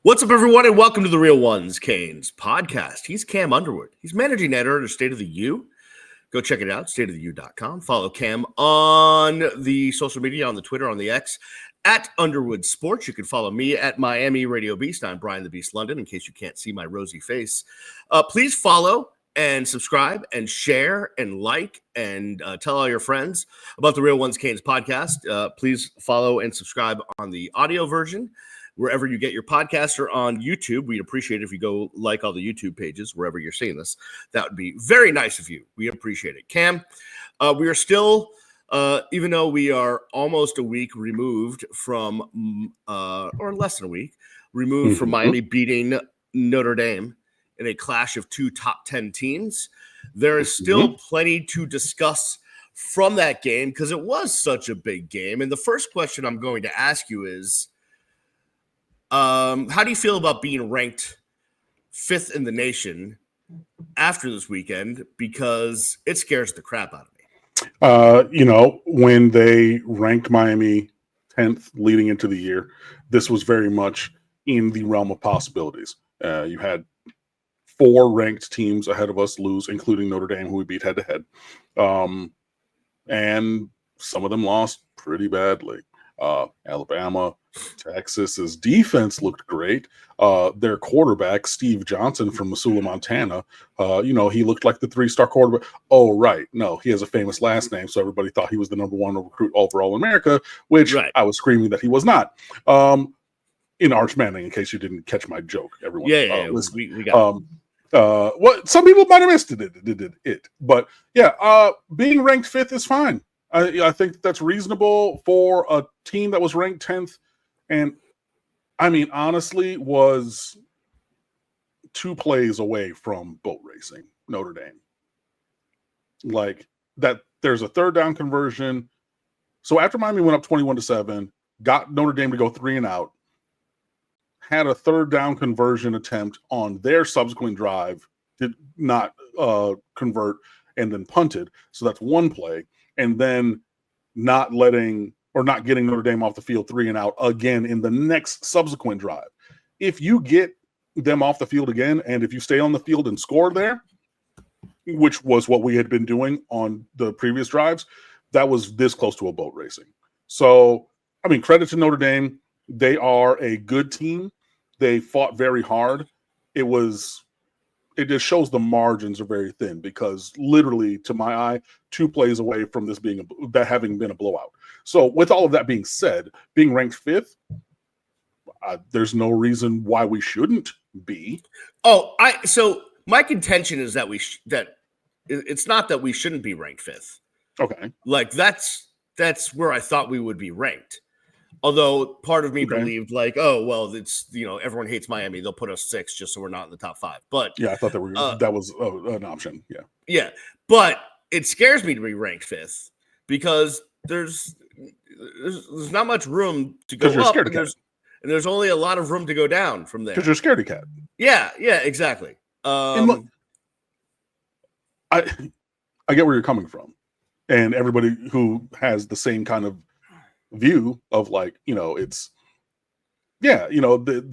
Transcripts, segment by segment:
What's up, everyone, and welcome to the Real Ones Canes podcast. He's Cam Underwood. He's managing editor of State of the U. Go check it out, stateoftheu.com. Follow Cam on the social media, on the Twitter, on the X, at Underwood Sports. You can follow me at Miami Radio Beast. I'm Brian the Beast London, in case you can't see my rosy face. Please follow and subscribe and share and like and tell all your friends about the Real Ones Canes podcast. Please follow and subscribe on the audio version wherever you get your podcasts, or on YouTube. We'd appreciate it if you go like all the YouTube pages wherever you're seeing this. That would be very nice of you. We appreciate it. Cam, we are still, even though we are almost a week removed from, or less than a week, removed from Miami beating Notre Dame in a clash of two top 10 teams, there is still plenty to discuss from that game because it was such a big game. And the first question I'm going to ask you is, how do you feel about being ranked fifth in the nation after this weekend? Because it scares the crap out of me. When they ranked Miami 10th leading into the year, this was very much in the realm of possibilities. You had four ranked teams ahead of us lose, including Notre Dame, who we beat head-to-head. And some of them lost pretty badly. Alabama, Texas's defense looked great. Their quarterback, Steve Johnson from Missoula, Montana, he looked like the three-star quarterback. Oh, right. No, he has a famous last name, so everybody thought he was the number one recruit overall in America, which I was screaming that he was not. In Arch Manning, in case you didn't catch my joke, everyone. We got what some people might have missed it. But yeah, being ranked fifth is fine. I think that's reasonable for a team that was ranked 10th. And, I mean, honestly, was 2 plays away from boat racing, Notre Dame. Like, that there's a third down conversion. So after Miami went up 21-7, got Notre Dame to go 3 and out, had a third down conversion attempt on their subsequent drive, did not convert, and then punted. So that's 1 play. And then not getting Notre Dame off the field 3 and out again in the next subsequent drive. If you get them off the field again, and if you stay on the field and score there, which was what we had been doing on the previous drives, that was this close to a boat racing. So, I mean, credit to Notre Dame. They are a good team. They fought very hard. It just shows the margins are very thin because literally, to my eye, 2 plays away from this having been a blowout. So with all of that being said, being ranked 5th, there's no reason why we shouldn't be. So my contention is that it's not that we shouldn't be ranked 5th. Okay. Like that's where I thought we would be ranked. Although part of me believed it's, everyone hates Miami. They'll put us 6 just so we're not in the top 5. But yeah, I thought that was an option. Yeah. Yeah. But it scares me to be ranked 5th because there's not much room to go up. And there's only a lot of room to go down from there. Because you're scared of cat. Yeah, exactly. And look, I get where you're coming from. And everybody who has the same kind of view of the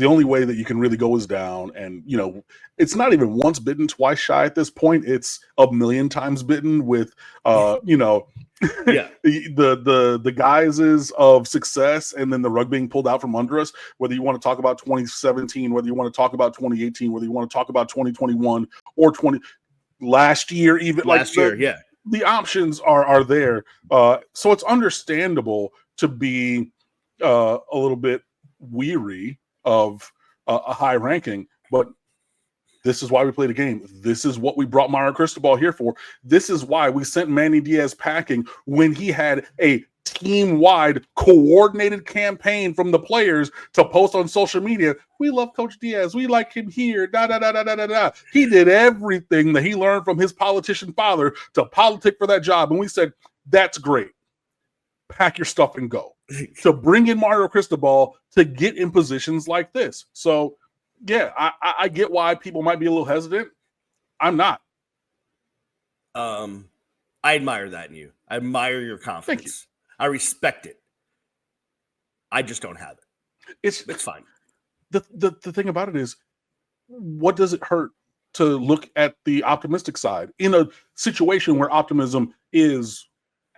only way that you can really go is down, and it's not even once bitten twice shy at this point. It's a million times bitten with the guises of success and then the rug being pulled out from under us, whether you want to talk about 2017, whether you want to talk about 2018, whether you want to talk about 2021 or last year, even the options are there. So it's understandable to be a little bit weary of a high ranking, but this is why we played a game. This is what we brought Mario Cristobal here for. This is why we sent Manny Diaz packing when he had a team-wide coordinated campaign from the players to post on social media. We love Coach Diaz. We like him here. He did everything that he learned from his politician father to politic for that job. And we said, that's great. Pack your stuff and go. To bring in Mario Cristobal to get in positions like this. So, yeah, I get why people might be a little hesitant. I'm not. I admire that in you. I admire your confidence. Thank you. I respect it. I just don't have it. It's fine. the thing about it is, what does it hurt to look at the optimistic side in a situation where optimism is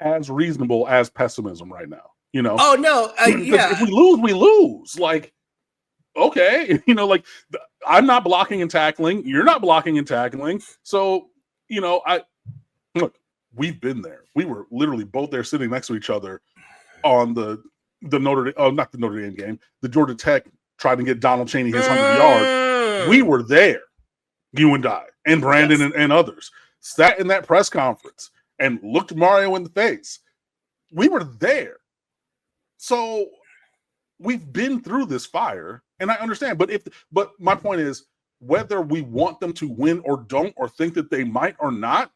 as reasonable as pessimism right now? Oh no, Because if we lose, we lose. Like, okay, like I'm not blocking and tackling. You're not blocking and tackling. So, look, we've been there. We were literally both there sitting next to each other on the not the Notre Dame game, the Georgia Tech trying to get Donald Chaney his 100 yards. We were there, you and I, and Brandon and others sat in that press conference and looked Mario in the face. We were there. So we've been through this fire, and I understand. But my point is, whether we want them to win or don't, or think that they might or not,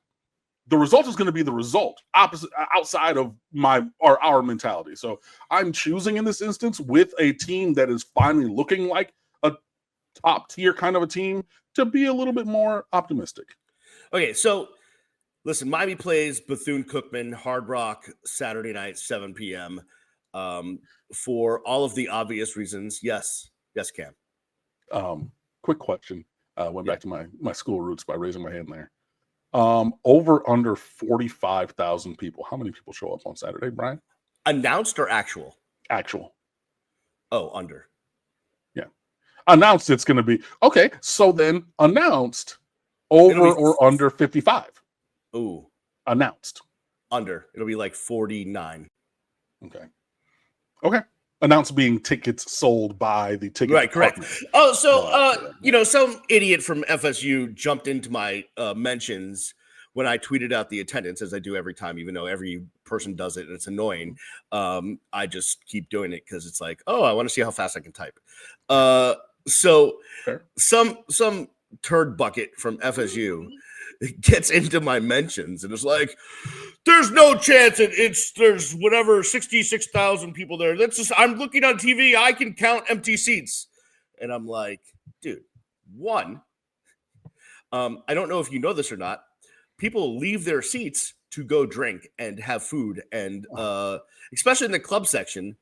the result is going to be the result, opposite outside of our mentality. So I'm choosing in this instance with a team that is finally looking like a top tier kind of a team to be a little bit more optimistic. Okay, so listen, Miami plays Bethune Cookman, Hard Rock, Saturday night, 7 p.m. For all of the obvious reasons. Yes, Cam. Quick question. Went back to my school roots by raising my hand there. Over under 45,000 people. How many people show up on Saturday, Brian? Announced or actual? Actual. Oh, under. Yeah. Announced it's going to be. Okay, so then announced over or under 55. Ooh. Announced. Under. It'll be like 49. Okay. Announced being tickets sold by the ticket. Right, correct. Oh, so, some idiot from FSU jumped into my mentions when I tweeted out the attendance, as I do every time, even though every person does it and it's annoying. I just keep doing it because it's like, oh, I want to see how fast I can type. So Fair. some turd bucket from FSU gets into my mentions and it's like, there's no chance there's whatever 66,000 people there. I'm looking on TV. I can count empty seats. And I'm like, dude, one, I don't know if you know this or not. People leave their seats to go drink and have food. And especially in the club section,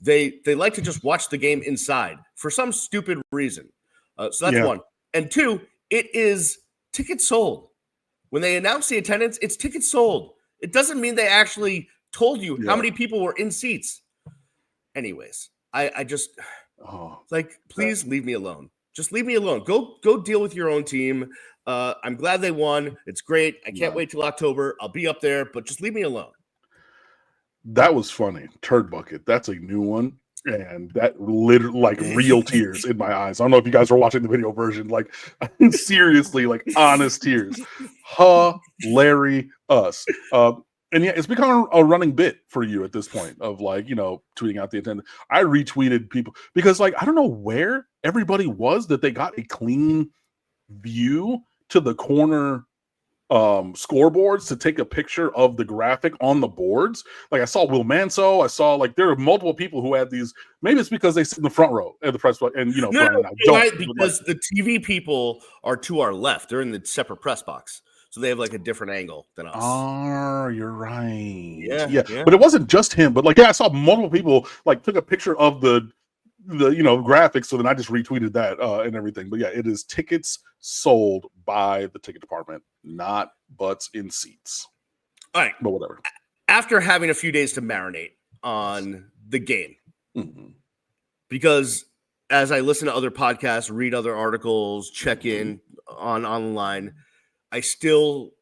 they like to just watch the game inside for some stupid reason. So that's one. And two, it is tickets sold. When they announce the attendance, it's tickets sold. It doesn't mean they actually told you how many people were in seats. Anyways, I just please leave me alone. Just leave me alone. Go deal with your own team. I'm glad they won. It's great. I can't wait till October. I'll be up there, but just leave me alone. That was funny. Turd bucket. That's a new one. And that literally, like, real tears in my eyes. I don't know if you guys are watching the video version. Like, seriously, like, honest tears. Hilarious. And yeah, it's become a running bit for you at this point of, like, tweeting out the attendance. I retweeted people because, like, I don't know where everybody was that they got a clean view to the corner scoreboards to take a picture of the graphic on the boards. Like, I saw Will Manso. I saw, like, there are multiple people who had these. Maybe it's because they sit in the front row at the press box, and because the TV people are to our left. They're in the separate press box, so they have like a different angle than us. Oh, you're right. Yeah. But it wasn't just him. But, like, I saw multiple people, like, took a picture of the graphics. So then I just retweeted that and everything. But yeah, it is tickets sold by the ticket department, not butts in seats. All right. But whatever. After having a few days to marinate on the game, because as I listen to other podcasts, read other articles, check in online, I still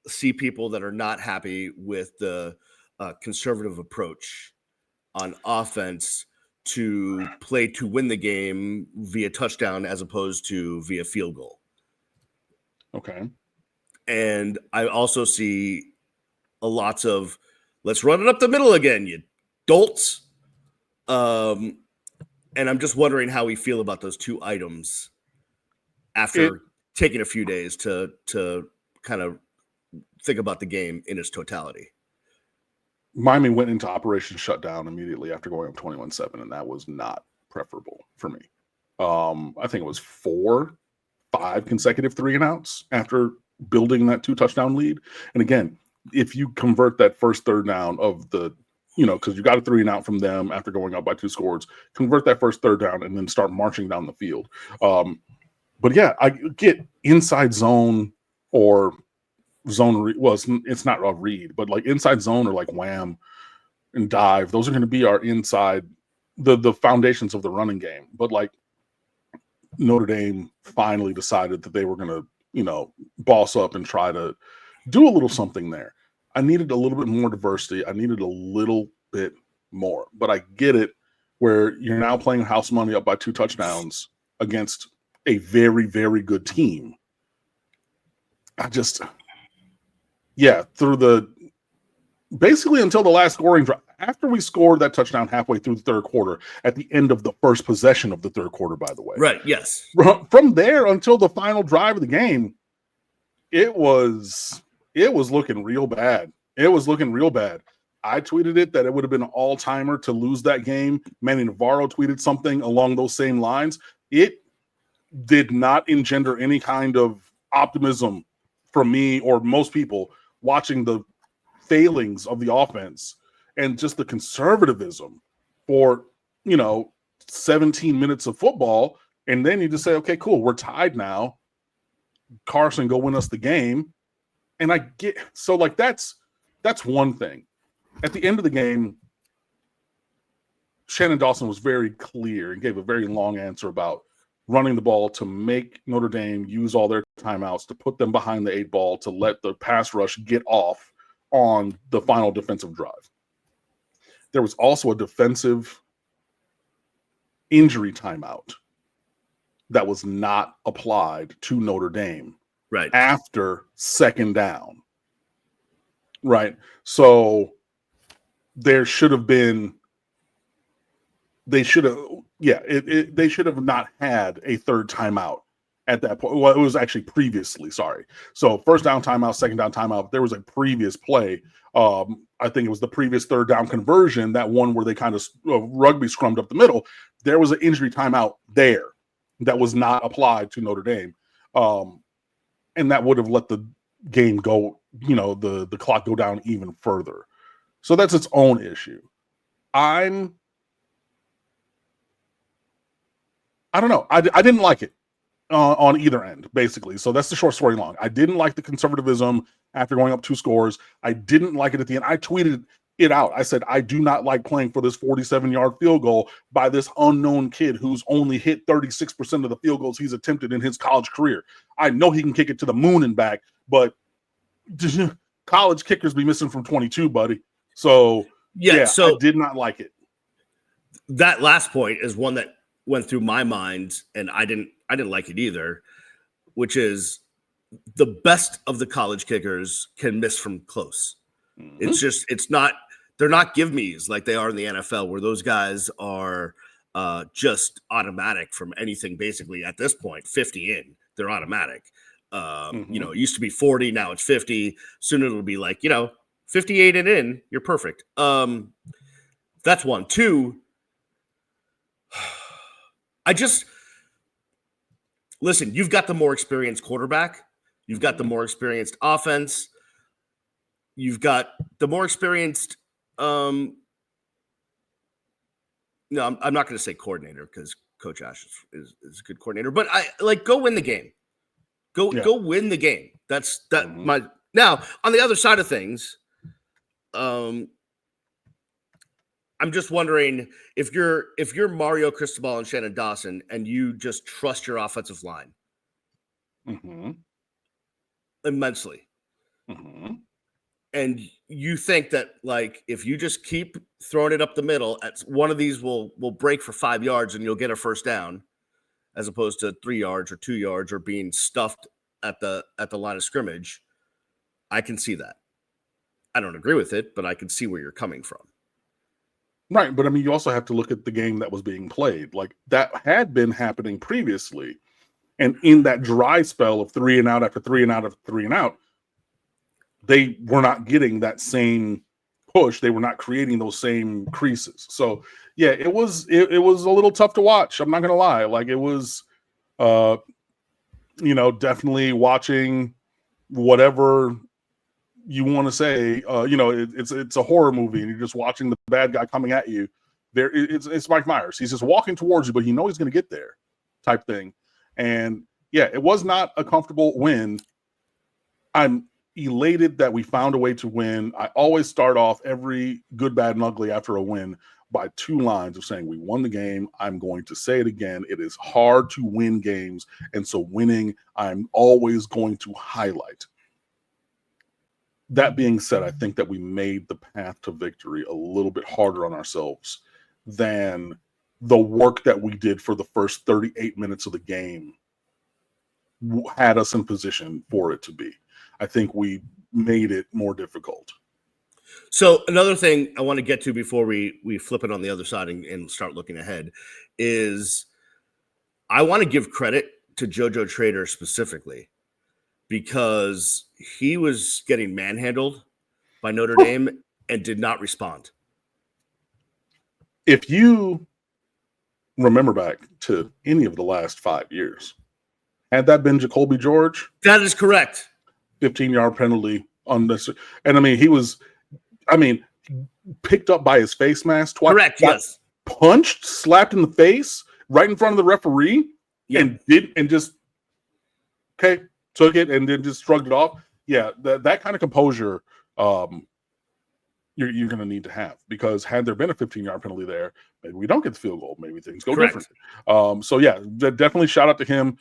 see people that are not happy with the conservative approach on offense to play to win the game via touchdown as opposed to via field goal. Okay. And I also see lots of, let's run it up the middle again, you dolts. And I'm just wondering how we feel about those two items after taking a few days to kind of think about the game in its totality. Miami went into Operation Shutdown immediately after going up 21-7, and that was not preferable for me. I think it was 4-5 consecutive 3-and-outs after building that 2-touchdown lead. And again, if you convert that first third down of the because you got a 3-and-out from them after going up by 2 scores, convert that first third down, and then start marching down the field. But yeah, I get inside zone or zone. It's not a read, but like inside zone or like wham and dive. Those are going to be our inside, the foundations of the running game. But like Notre Dame finally decided that they were going to, boss up and try to do a little something there. I needed a little bit more diversity. I needed a little bit more, but I get it where you're now playing house money up by 2 touchdowns against a very, very good team. Basically until the last scoring drive, after we scored that touchdown halfway through the third quarter, at the end of the first possession of the third quarter, by the way. Right, yes. From there until the final drive of the game, it was looking real bad. It was looking real bad. I tweeted it that it would have been an all-timer to lose that game. Manny Navarro tweeted something along those same lines. It did not engender any kind of optimism from me or most people watching the failings of the offense and just the conservatism for 17 minutes of football, and then you just say, okay, cool, we're tied now, Carson, go win us the game. And I get, so like that's one thing. At the end of the game, Shannon Dawson was very clear and gave a very long answer about running the ball to make Notre Dame use all their timeouts, to put them behind the 8 ball, to let the pass rush get off on the final defensive drive. There was also a defensive injury timeout that was not applied to Notre Dame right after second down. Right. So there should have been, they should have not had a third timeout at that point. Well, it was actually previously, sorry. So first down timeout, second down timeout, there was a previous play. I think it was the previous third down conversion, that one where they kind of rugby scrummed up the middle. There was an injury timeout there that was not applied to Notre Dame. And that would have let the game go, the clock go down even further. So that's its own issue. I don't know. I didn't like it on either end, basically. So that's the short story long. I didn't like the conservatism after going up 2 scores. I didn't like it at the end. I tweeted it out. I said, I do not like playing for this 47-yard field goal by this unknown kid who's only hit 36% of the field goals he's attempted in his college career. I know he can kick it to the moon and back, but college kickers be missing from 22, buddy. So I did not like it. That last point is one that went through my mind, and I didn't like it either, which is the best of the college kickers can miss from close. Mm-hmm. They're not give-me's like they are in the NFL, where those guys are just automatic from anything, basically at this point, 50 in, they're automatic. It used to be 40, now it's 50. Soon it'll be like, 58 and in, you're perfect. That's one. 2, listen, you've got the more experienced quarterback. You've got the more experienced offense. You've got the more experienced, no, I'm not going to say coordinator, because Coach Ash is a good coordinator, but go win the game. Go win the game. That's that. Mm-hmm. Now on the other side of things, I'm just wondering if you're Mario Cristobal and Shannon Dawson and you just trust your offensive line immensely, and you think that if you just keep throwing it up the middle, one of these will break for 5 yards and you'll get a first down, as opposed to 3 yards or 2 yards or being stuffed at the line of scrimmage. I can see that. I don't agree with it, but I can see where you're coming from. Right, but I mean, you also have to look at the game that was being played. Like, that had been happening previously, and in that dry spell of 3-and-out after 3-and-out after 3-and-out, they were not getting that same push. They were not creating those same creases. So, yeah, it was a little tough to watch. I'm not going to lie. Like, it was, definitely watching whatever you want to say, it's a horror movie and you're just watching the bad guy coming at you. It's Mike Myers. He's just walking towards you, but you know he's going to get there, type thing. And yeah, it was not a comfortable win. I'm elated that we found a way to win. I always start off every good, bad, and ugly after a win by 2 lines of saying we won the game. I'm going to say it again. It is hard to win games, and so winning, I'm always going to highlight. That being said, I think that we made the path to victory a little bit harder on ourselves than the work that we did for the first 38 minutes of the game had us in position for it to be. I think we made it more difficult. So another thing I want to get to before we flip it on the other side and start looking ahead is I want to give credit to JoJo Trader specifically because he was getting manhandled by Notre Dame and did not respond. If you remember back to any of the last 5 years, had that been Jacoby George? That is correct. 15-yard penalty on this. And I mean, he was, picked up by his face mask twice. Correct, yes. Punched, slapped in the face right in front of the referee, and just took it and then just shrugged it off. Yeah, that kind of composure you're going to need to have, because had there been a 15-yard penalty there, maybe we don't get the field goal. Maybe things go differently. So yeah, definitely shout out to him.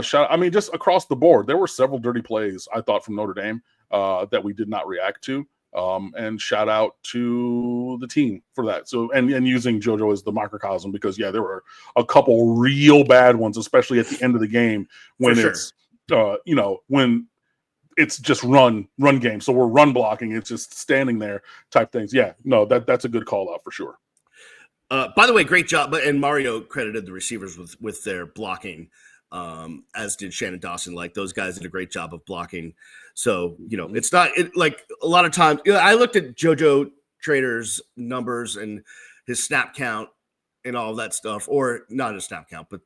Just across the board, there were several dirty plays I thought from Notre Dame that we did not react to. And shout out to the team for that. So and using JoJo as the microcosm, because there were a couple real bad ones, especially at the end of the game when it's when it's just run game. So we're run blocking. It's just standing there type things. Yeah, no, that's a good call out for sure. By the way, great job. And Mario credited the receivers with their blocking, as did Shannon Dawson. Like, those guys did a great job of blocking. So, it's not like a lot of times. I looked at JoJo Trader's numbers and his snap count and all of that stuff, or not his snap count, but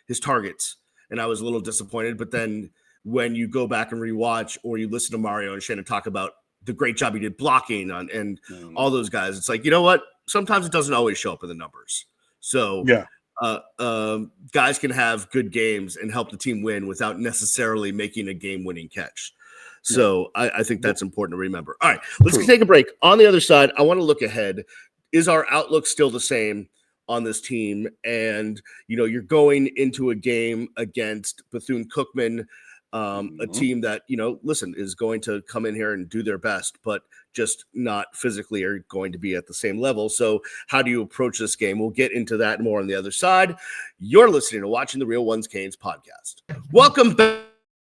his targets. And I was a little disappointed. But then when you go back and rewatch, or you listen to Mario and Shannon talk about the great job he did blocking and all those guys, it's like, you know what? Sometimes it doesn't always show up in the numbers. So guys can have good games and help the team win without necessarily making a game-winning catch. So I think that's important to remember. All right, let's take a break. On the other side, I want to look ahead. Is our outlook still the same on this team? And, you're going into a game against Berthune Cookaman, a team that, is going to come in here and do their best, but just not physically are going to be at the same level. So how do you approach this game? We'll get into that more on the other side. You're listening to Watching the Real Ones Canes podcast. Welcome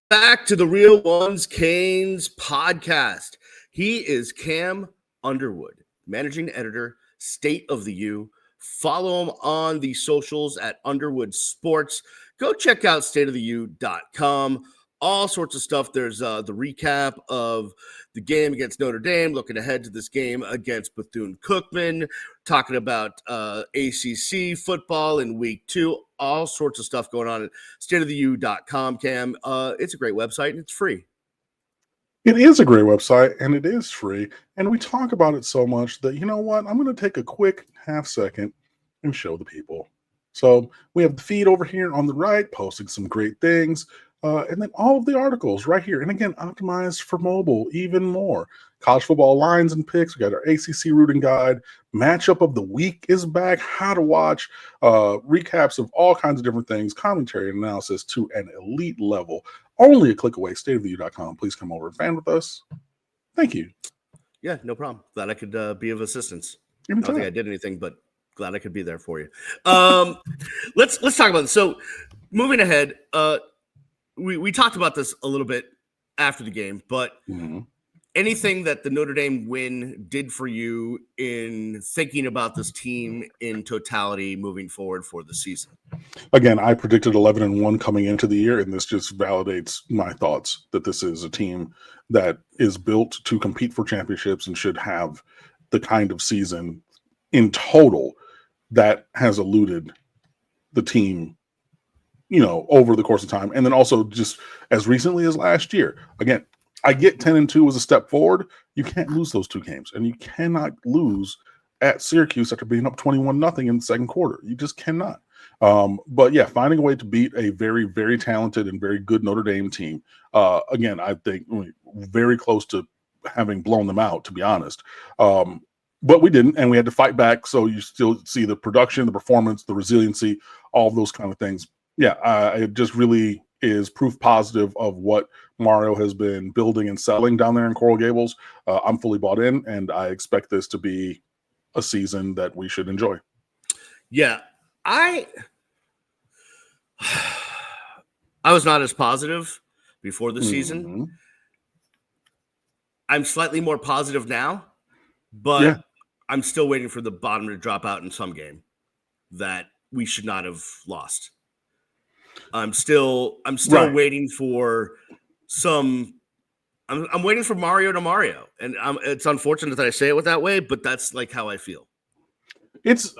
back to the Real Ones Canes podcast. He is Cam Underwood, managing editor, State of the U. Follow him on the socials at Underwood Sports. Go check out stateoftheu.com. All sorts of stuff. There's the recap of the game against Notre Dame, looking ahead to this game against Berthune Cookaman, talking about ACC football in week 2, all sorts of stuff going on at stateoftheu.com, Cam. It's a great website, and it's free. It is a great website, and it is free, and we talk about it so much that, you know what, I'm going to take a quick half second and show the people. So we have the feed over here on the right, posting some great things. And then all of the articles right here. And again, optimized for mobile even more. College football lines and picks. We got our ACC rooting guide. Matchup of the week is back. How to watch. Recaps of all kinds of different things. Commentary and analysis to an elite level. Only a click away. Stateoftheu.com. Please come over and fan with us. Thank you. Yeah, no problem. Glad I could be of assistance. Anytime. I don't think I did anything, but glad I could be there for you. Let's talk about this. So moving ahead, we talked about this a little bit after the game, but anything that the Notre Dame win did for you in thinking about this team in totality moving forward for the season? Again, I predicted 11-1 coming into the year, and this just validates my thoughts that this is a team that is built to compete for championships and should have the kind of season in total that has eluded the team over the course of time. And then also just as recently as last year, again, I get 10-2 was a step forward. You can't lose those 2 games, and you cannot lose at Syracuse after being up 21-0 in the second quarter. You just cannot. But yeah, finding a way to beat a very, very talented and very good Notre Dame team. Again, I think very close to having blown them out, to be honest. But we didn't, and we had to fight back. So you still see the production, the performance, the resiliency, all of those kind of things. Yeah, it just really is proof positive of what Mario has been building and selling down there in Coral Gables. I'm fully bought in, and I expect this to be a season that we should enjoy. Yeah, I was not as positive before the season. I'm slightly more positive now, but I'm still waiting for the bottom to drop out in some game that we should not have lost. I'm still waiting for some. I'm waiting for Mario to Mario, and it's unfortunate that I say it that way, but that's like how I feel. It's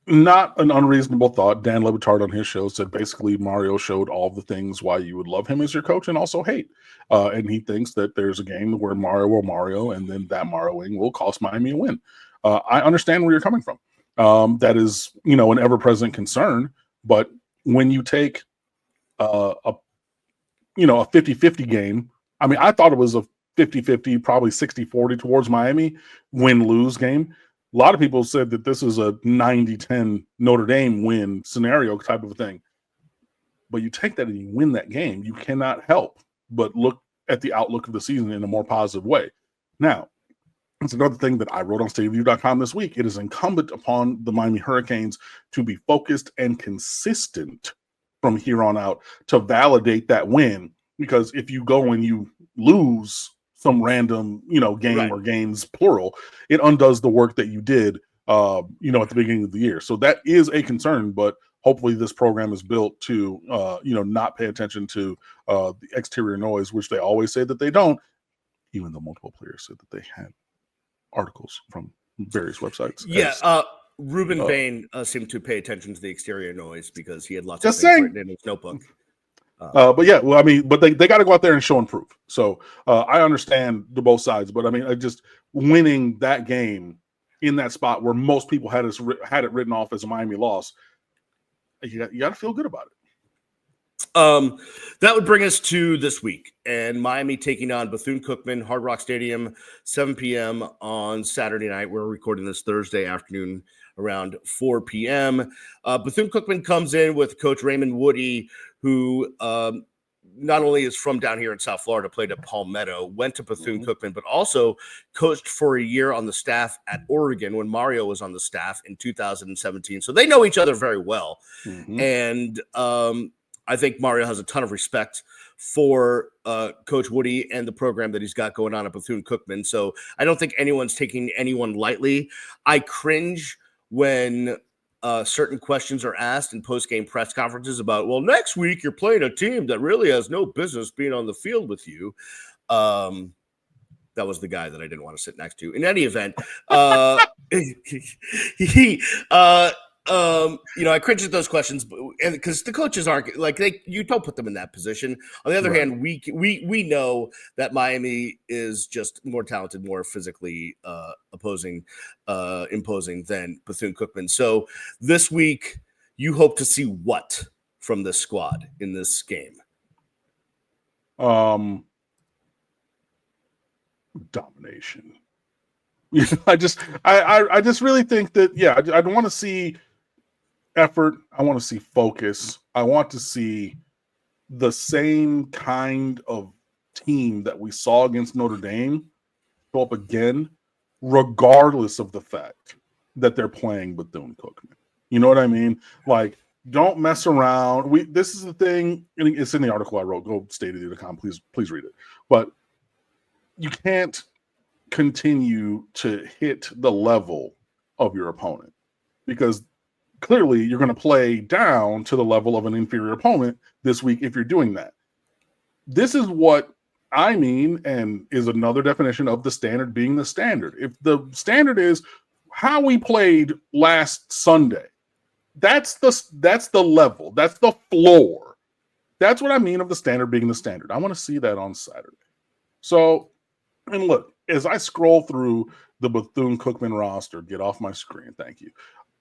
not an unreasonable thought. Dan Le Batard on his show said basically Mario showed all the things why you would love him as your coach and also hate. And he thinks that there's a game where Mario will Mario, and then that Marioing will cost Miami a win. I understand where you're coming from. That is, an ever-present concern. But when you take a 50-50 game, I mean, I thought it was a 50-50, probably 60-40 towards Miami win-lose game. A lot of people said that this is a 90-10 Notre Dame win scenario type of a thing. But you take that and you win that game, you cannot help but look at the outlook of the season in a more positive way. Now, it's another thing that I wrote on stateoftheu.com this week. It is incumbent upon the Miami Hurricanes to be focused and consistent from here on out to validate that win. Because if you go and you lose some random, game or games, plural, it undoes the work that you did, at the beginning of the year. So that is a concern, but hopefully this program is built to, not pay attention to the exterior noise, which they always say that they don't, even though multiple players said that they had articles from various websites. Yeah, Ruben Bain seemed to pay attention to the exterior noise because he had lots of things written in his notebook. But yeah, well, I mean, but they got to go out there and show and prove. So I understand the both sides, but I mean, I just winning that game in that spot where most people had it written off as a Miami loss, you got to feel good about it. That would bring us to this week and Miami taking on Berthune Cookaman, Hard Rock Stadium, 7 p.m. on Saturday night. We're recording this Thursday afternoon around 4 p.m. Berthune Cookaman comes in with Coach Raymond Woody, who not only is from down here in South Florida, played at Palmetto, went to Berthune Cookaman, but also coached for a year on the staff at Oregon when Mario was on the staff in 2017. So they know each other very well. And I think Mario has a ton of respect for Coach Woody and the program that he's got going on at Berthune Cookaman. So I don't think anyone's taking anyone lightly. I cringe when certain questions are asked in post-game press conferences about, well, next week you're playing a team that really has no business being on the field with you. That was the guy that I didn't want to sit next to. In any event, I cringe at those questions, and because the coaches aren't like you don't put them in that position. On the other hand, we know that Miami is just more talented, more physically imposing than Berthune Cookaman. So this week, you hope to see what from this squad in this game? Domination. I just really think that I want to see effort. I want to see focus. I want to see the same kind of team that we saw against Notre Dame show up again, regardless of the fact that they're playing Berthune Cookaman. You know what I mean? Like, don't mess around. This is the thing. It's in the article I wrote. Go stateoftheu.com. Please read it. But you can't continue to hit the level of your opponent because clearly you're going to play down to the level of an inferior opponent this week if you're doing that. This is what I mean, and is another definition of the standard being the standard. If the standard is how we played last Sunday, that's the level, that's the floor. That's what I mean of the standard being the standard. I want to see that on Saturday. So, and look, as I scroll through the Bethune Cookman roster, get off my screen, thank you.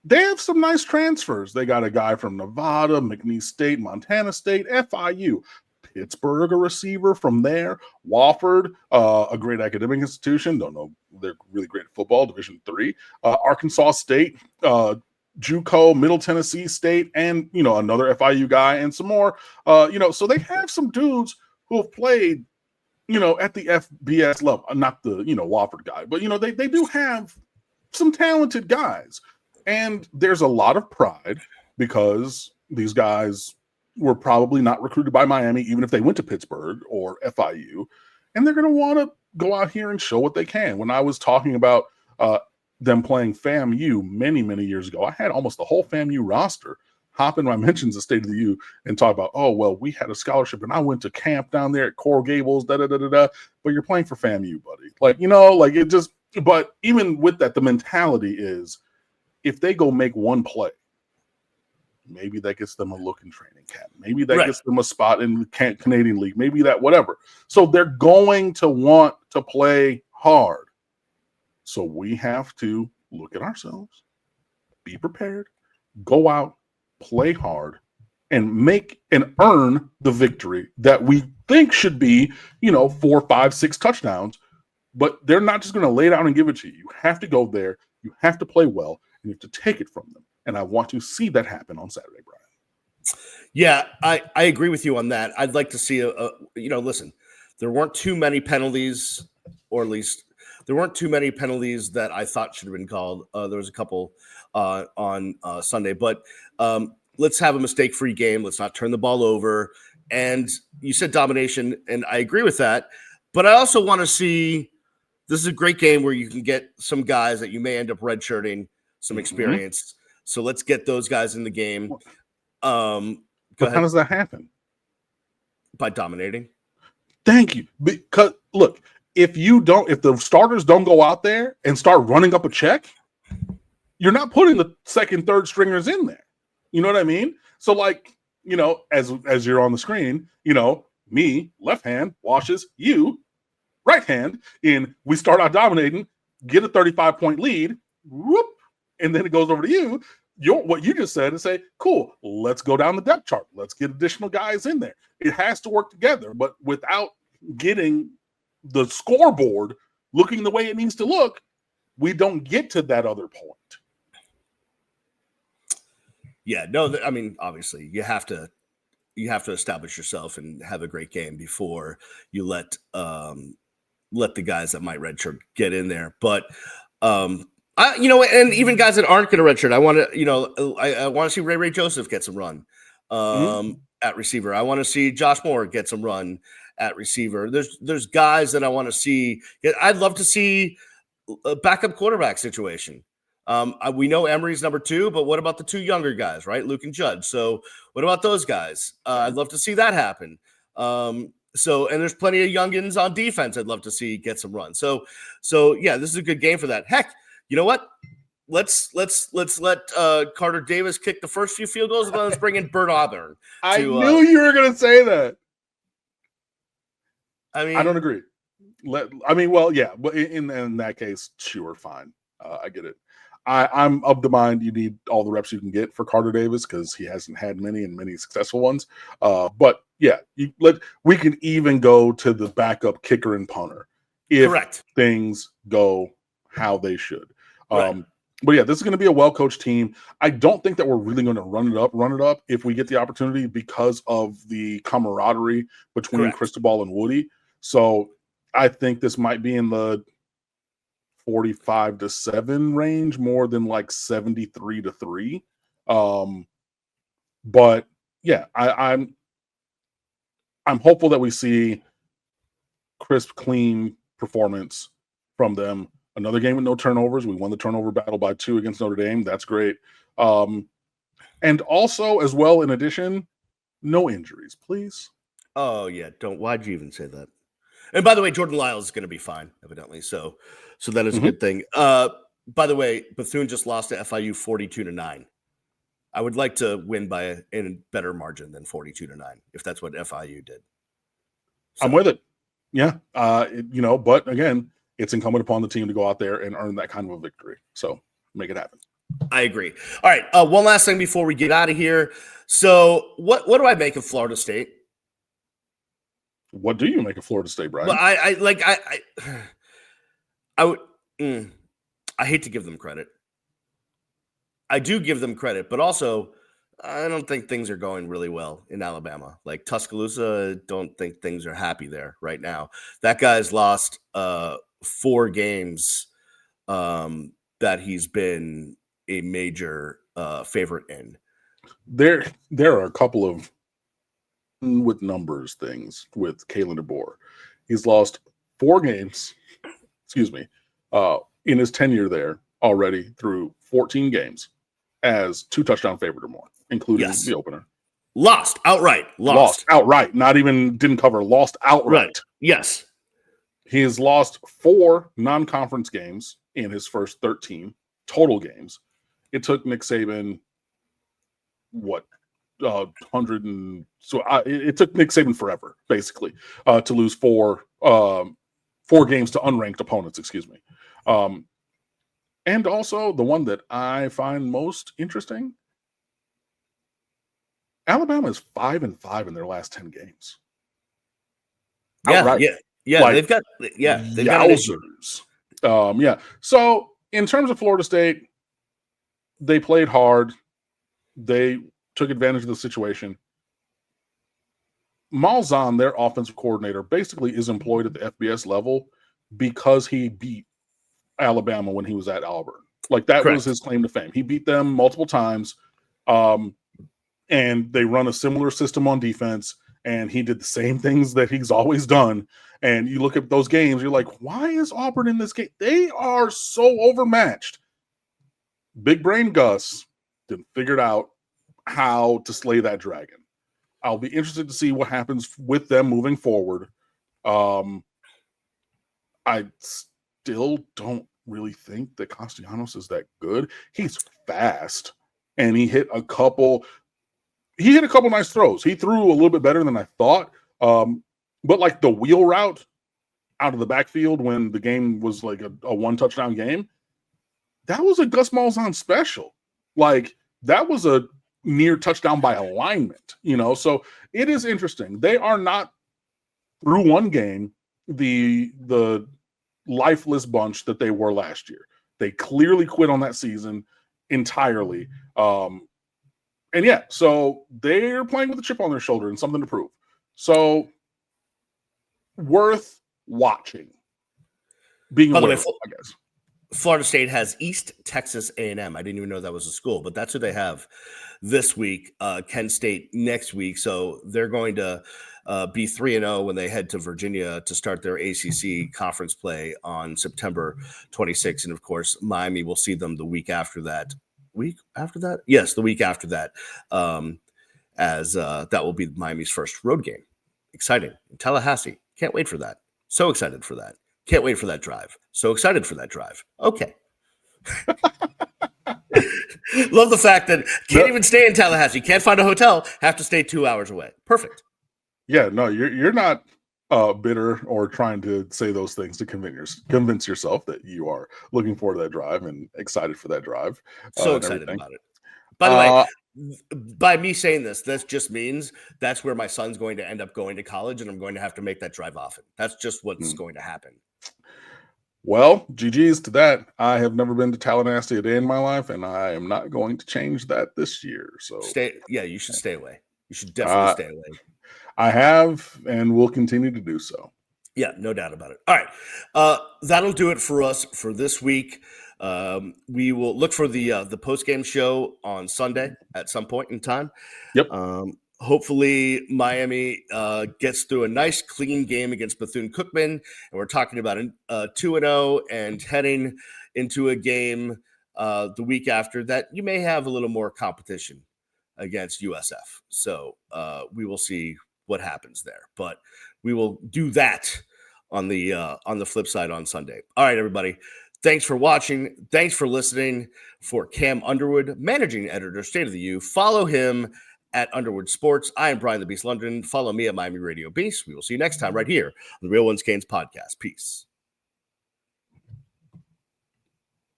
They have some nice transfers. They got a guy from Nevada, McNeese State, Montana State, FIU, Pittsburgh, a receiver from there, Wofford, a great academic institution. Don't know, they're really great at football, Division III, Arkansas State, JUCO, Middle Tennessee State, and another FIU guy, and some more. So they have some dudes who have played, at the FBS level. Not the Wofford guy, but they do have some talented guys. And there's a lot of pride because these guys were probably not recruited by Miami, even if they went to Pittsburgh or FIU. And they're going to want to go out here and show what they can. When I was talking about them playing FAMU many, many years ago, I had almost the whole FAMU roster hop in my mentions of State of the U and talk about, oh, well, we had a scholarship and I went to camp down there at Coral Gables, da-da-da-da-da. But you're playing for FAMU, buddy. It just – but even with that, the mentality is – if they go make one play, maybe that gets them a look in training camp. Maybe that gets them a spot in the Canadian League. Maybe that, whatever. So they're going to want to play hard. So we have to look at ourselves, be prepared, go out, play hard, and make and earn the victory that we think should be, 4, 5, 6 touchdowns. But they're not just going to lay down and give it to you. You have to go there. You have to play well. And you have to take it from them. And I want to see that happen on Saturday, Brian. Yeah, I agree with you on that. I'd like to see listen, there weren't too many penalties, or at least there weren't too many penalties that I thought should have been called. There was a couple on Sunday, but let's have a mistake-free game. Let's not turn the ball over. And you said domination, and I agree with that. But I also want to see, this is a great game where you can get some guys that you may end up redshirting, some experience. Mm-hmm. So let's get those guys in the game. How does that happen? By dominating. Thank you. Because look, if the starters don't go out there and start running up a check, you're not putting the second, third stringers in there. You know what I mean? So as you're on the screen, me, left hand, washes, you, right hand, and we start out dominating, get a 35-point lead, whoop, and then it goes over to you. What you just said is say, cool, let's go down the depth chart. Let's get additional guys in there. It has to work together, but without getting the scoreboard looking the way it needs to look, we don't get to that other point. Yeah, no, I mean, obviously, you have to establish yourself and have a great game before you let the guys that might redshirt get in there. But and even guys that aren't going to redshirt, I want to, I want to see Ray Joseph get some run at receiver. I want to see Josh Moore get some run at receiver. There's guys that I want to see. I'd love to see a backup quarterback situation. We know Emory's number 2, but what about the 2 younger guys, right? Luke and Judge. So what about those guys? I'd love to see that happen. And there's plenty of youngins on defense I'd love to see get some run. So yeah, this is a good game for that. Heck, you know what? Let's let Carter Davis kick the first few field goals, and then let's bring in Bert Auburn. I knew you were going to say that. I mean, I don't agree. Well, yeah, but in that case, sure, fine. I get it. I'm of the mind you need all the reps you can get for Carter Davis because he hasn't had many and many successful ones. But yeah, we can even go to the backup kicker and punter if things go how they should. Right. But yeah, this is going to be a well-coached team. I don't think that we're really going to run it up if we get the opportunity because of the camaraderie between Cristobal and Woody. So I think this might be in the 45-7 range more than 73-3. But yeah, I'm hopeful that we see crisp, clean performance from them. Another game with no turnovers. We won the turnover battle by 2 against Notre Dame. That's great. And also, as well, in addition, no injuries, please. Oh, yeah. Why'd you even say that? And by the way, Jordan Lyles is going to be fine, evidently. So that is a good thing. By the way, Bethune just lost to FIU 42-9. I would like to win by a better margin than 42-9, if that's what FIU did. So, I'm with it. Yeah, but again, it's incumbent upon the team to go out there and earn that kind of a victory. So make it happen. I agree. All right, one last thing before we get out of here. So, what do I make of Florida State? What do you make of Florida State, Brian? Well, I hate to give them credit. I do give them credit, but also I don't think things are going really well in Alabama. Like Tuscaloosa, don't think things are happy there right now. That guy's lost 4 games that he's been a major favorite in. There are a couple of with numbers things with Kalen DeBoer. He's lost 4 games, in his tenure there already through 14 games as 2 touchdown favorite or more, including the opener. Lost outright. Lost outright. Not even didn't cover. Lost outright. Right. Yes. He has lost 4 non-conference games in his first 13 total games. It took Nick Saban it took Nick Saban forever, basically, to lose 4 games to unranked opponents. And also the one that I find most interesting: Alabama is 5-5 in their last 10 games. Yeah. They've got yowzers. So in terms of Florida State, they played hard. They took advantage of the situation. Malzahn, their offensive coordinator, basically is employed at the FBS level because he beat Alabama when he was at Auburn. Like that was his claim to fame. He beat them multiple times, and they run a similar system on defense, and he did the same things that he's always done. And you look at those games, you're like, why is Auburn in this game? They are so overmatched. Big brain Gus didn't figure out how to slay that dragon. I'll be interested to see what happens with them moving forward. I still don't really think that Castellanos is that good. He's fast, and he hit a couple nice throws. He threw a little bit better than I thought. But like the wheel route out of the backfield when the game was like a 1 touchdown game, that was a Gus Malzahn special. Like that was a near touchdown by alignment, so it is interesting. They are not, through one game, the lifeless bunch that they were last year. They clearly quit on that season entirely. So they're playing with a chip on their shoulder and something to prove. So worth watching. Being aware, I guess. Florida State has East Texas A&M. I didn't even know that was a school, but that's who they have this week. Kent State next week. So they're going to be 3-0 when they head to Virginia to start their ACC conference play on September 26th. And of course, Miami will see them the week after that. Yes, the week after that, as that will be Miami's first road game. Exciting. In Tallahassee. Can't wait for that. So excited for that. Can't wait for that drive. So excited for that drive. Okay. Love the fact that can't even stay in Tallahassee. Can't find a hotel. Have to stay 2 hours away. Perfect. Yeah, no, you're not bitter or trying to say those things to convince yourself that you are looking forward to that drive and excited for that drive. So excited about it. By the way, by me saying this just means that's where my son's going to end up going to college, and I'm going to have to make that drive often. That's just what's going to happen. Well, GG's to that. I have never been to Tallahassee a day in my life, and I am not going to change that this year. So you should stay away. You should definitely stay away. I have and will continue to do so. Yeah, no doubt about it. All right. That'll do it for us for this week. We will look for the post-game show on Sunday at some point in time. Yep. Hopefully Miami gets through a nice, clean game against Berthune Cookaman, and we're talking about 2-0 and heading into a game the week after that you may have a little more competition against USF. So we will see what happens there, but we will do that on the flip side on Sunday. All right, everybody. Thanks for watching. Thanks for listening. For Cam Underwood, managing editor, State of the U. Follow him at Underwood Sports. I am Brian the Beast London. Follow me at Miami Radio Beast. We will see you next time right here on the Real Ones Canes podcast. Peace.